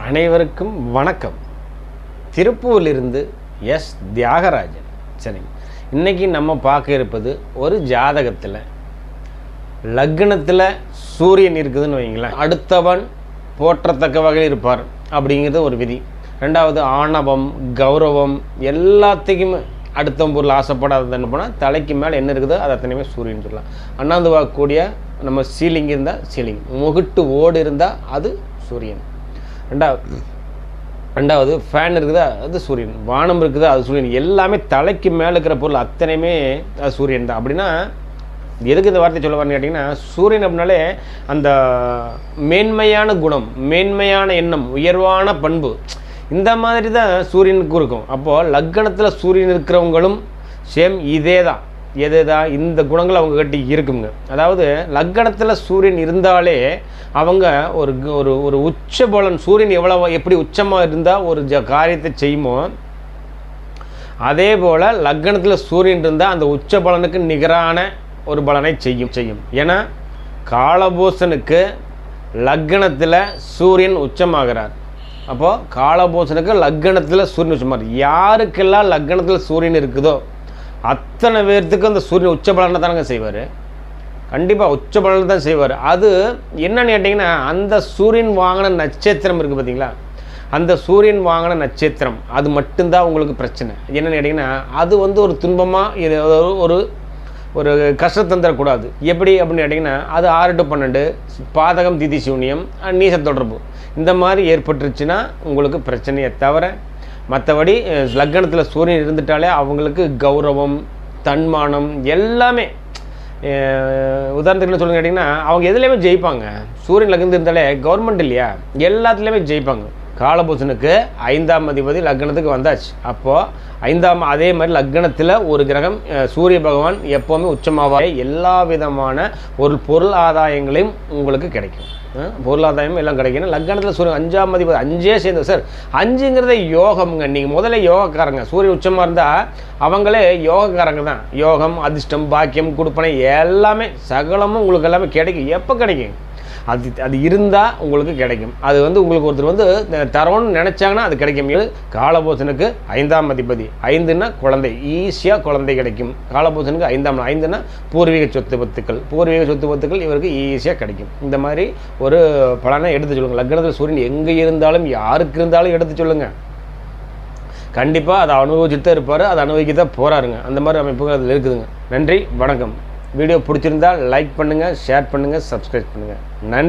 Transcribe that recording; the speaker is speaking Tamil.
அனைவருக்கும் வணக்கம். திருப்பூரிலிருந்து எஸ் தியாகராஜன். சரி, இன்றைக்கி நம்ம பார்க்க இருப்பது ஒரு ஜாதகத்தில் லக்னத்தில் சூரியன் இருக்குதுன்னு வைங்களேன், அடுத்தவன் போற்றத்தக்க வகையில் இருப்பார் அப்படிங்கிறது ஒரு விதி. ரெண்டாவது, ஆணவம் கௌரவம் எல்லாத்தையுமே அடுத்த பொருள் ஆசைப்படாதன்னு போனால் தலைக்கு மேலே என்ன இருக்குதோ அது அத்தனையுமே சூரியன் சொல்லலாம். அண்ணாந்து வாக்கக்கூடிய நம்ம சீலிங் இருந்தால் சீலிங், முகுட்டு ஓடு இருந்தால் அது சூரியன். ரெண்டாவது ஃபேன் இருக்குதா அது சூரியன், வானம் இருக்குதா அது சூரியன். எல்லாமே தலைக்கு மேலே இருக்கிற பொருள் அத்தனையுமே அது சூரியன் தான். அப்படின்னா எதுக்கு இந்த வார்த்தை சொல்ல வரேன்னு கேட்டிங்கன்னா, சூரியன் அப்படின்னாலே அந்த மேன்மையான குணம், மேன்மையான எண்ணம், உயர்வான பண்பு, இந்த மாதிரி தான் சூரியனுக்கு இருக்கும். அப்போது லக்னத்தில் சூரியன் இருக்கிறவங்களும் சேம் இதே தான். எதுதான் இந்த குணங்கள் அவங்க கிட்ட இருக்குங்க. அதாவது லக்னத்தில் சூரியன் இருந்தாலே அவங்க ஒரு ஒரு ஒரு உச்ச பலன், சூரியன் எப்படி உச்சமாக இருந்தால் ஒரு காரியத்தை செய்யுமோ அதே போல் லக்னத்தில் சூரியன் இருந்தால் அந்த உச்ச பலனுக்கு நிகரான ஒரு பலனை செய்யும். ஏன்னா காலபூசனுக்கு லக்னத்தில் சூரியன் உச்சமாகிறார். அப்போது காலபூசனுக்கு லக்னத்தில் சூரியன் உச்சமாகிறார். யாருக்கெல்லாம் லக்னத்தில் சூரியன் இருக்குதோ அத்தனை பேர்த்துக்கு அந்த சூரியன் உச்ச பலனை தானங்க செய்வார். கண்டிப்பாக உச்ச பலனை தான் செய்வார். அது என்னன்னு கேட்டிங்கன்னா, அந்த சூரியன் வாங்கின நட்சத்திரம் இருக்குது பார்த்தீங்களா, அந்த சூரியன் வாங்கின நட்சத்திரம் அது மட்டும்தான் உங்களுக்கு பிரச்சனை. என்னென்னு கேட்டிங்கன்னா, அது ஒரு துன்பமாக ஒரு ஒரு கஷ்டத்தை தந்துடக்கூடாது. எப்படி அப்படின்னு கேட்டிங்கன்னா, அது 6 to 12 பாதகம் திதி சூன்யம் நீச தொடர்பு இந்த மாதிரி ஏற்பட்டுருச்சுன்னா உங்களுக்கு பிரச்சனையை தவிர மற்றபடி லக்னத்தில் சூரியன் இருந்துட்டாலே அவங்களுக்கு கௌரவம், தன்மானம் எல்லாமே. உதாரணத்துக்கு என்ன சொல்லுங்க கேட்டிங்கன்னா, அவங்க எதுலேயுமே ஜெயிப்பாங்க. சூரியன் லக்னத்தில் இருந்தாலே கவர்மெண்ட் இல்லையா, எல்லாத்துலேயுமே ஜெயிப்பாங்க. காலபூசனுக்கு 5ஆம் அதிபதி லக்னத்துக்கு வந்தாச்சு. அப்போது 5ஆம் அதே மாதிரி லக்னத்தில் ஒரு கிரகம் சூரிய பகவான் எப்போவுமே உச்சமாவாக எல்லா விதமான ஒரு பொருள் ஆதாயங்களையும் உங்களுக்கு கிடைக்கும். பொருளாதாயம் எல்லாம் கிடைக்கணும். லக்னத்தில் சூரியன் 5ஆம் அதிபதி 5 சேர்ந்து சார் 5ங்கிறத யோகம்ங்க. நீங்கள் முதல்ல யோகக்காரங்க. சூரியன் உச்சமாக இருந்தால் அவங்களே யோகக்காரங்க தான். யோகம், அதிர்ஷ்டம், பாக்கியம், கொடுப்பனை எல்லாமே சகலமும் உங்களுக்கு எல்லாமே கிடைக்கும். எப்போ கிடைக்கும்? அது இருந்தால் உங்களுக்கு கிடைக்கும். அது உங்களுக்கு ஒருத்தர் தரோன்னு நினச்சாங்கன்னா அது கிடைக்கும். காலபூசனுக்கு 5ஆம் அதிபதி, 5ன்னா குழந்தை, ஈஸியாக குழந்தை கிடைக்கும். காலபூசனுக்கு 5ன்னா பூர்வீக சொத்து பத்துக்கள் இவருக்கு ஈஸியாக கிடைக்கும். இந்த மாதிரி ஒரு பலனை எடுத்து சொல்லுங்கள். லக்னத்தில் சூரியன் எங்கே இருந்தாலும் யாருக்கு இருந்தாலும் எடுத்து சொல்லுங்கள். கண்டிப்பாக அதை அனுபவிச்சுட்டு தான் இருப்பார், அதை அனுபவிக்க தான் போகிறாருங்க. அந்த மாதிரி அமைப்புகள் அதில் இருக்குதுங்க. நன்றி, வணக்கம். வீடியோ பிடிச்சிருந்தால் லைக் பண்ணுங்கள், ஷேர் பண்ணுங்கள், சப்ஸ்கிரைப் பண்ணுங்கள். நன்றி.